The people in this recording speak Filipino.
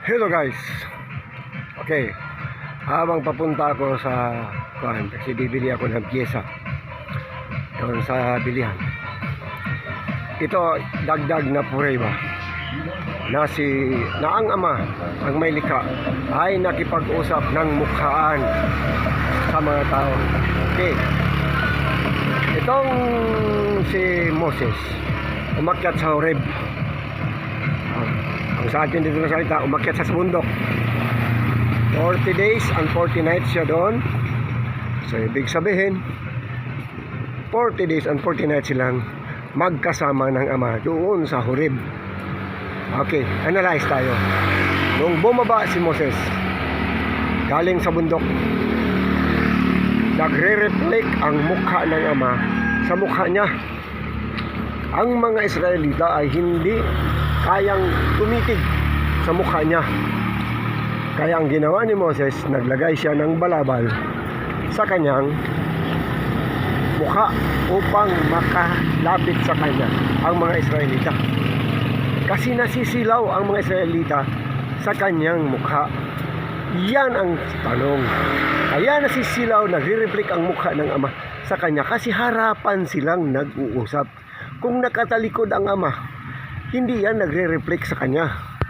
Hello guys. Okay. Habang papunta ako sa kuan, kasi bibili ako ng pyesa doon sa bilihan. Ito dagdag na prueba na ang ama, ang may likha, ay nakipag-usap ng mukhaan sa mga tao. Okay. Itong si Moses umakyat sa Horeb. Ang sa atin dito na salita, umakyat sa bundok. 40 days and 40 nights siya doon. So ibig sabihin 40 days and 40 nights silang magkasama ng ama doon sa Horeb. Okay, analyze tayo. Nung bumaba si Moses galing sa bundok, nagre-reflect ang mukha ng ama sa mukha niya. Ang mga Israelita ay hindi kayang tumitig sa mukha niya. Kaya ang ginawa ni Moses, naglagay siya ng balabal sa kanyang mukha upang makalapit sa kanya ang mga Israelita. Kasi nasisilaw ang mga Israelita sa kanyang mukha. Yan ang tanong. Kaya nasisilaw, nagre-reflect ang mukha ng ama sa kanya kasi harapan silang nag-uusap. Kung nakatalikod ang ama, hindi yan nagre-reflect sa kanya.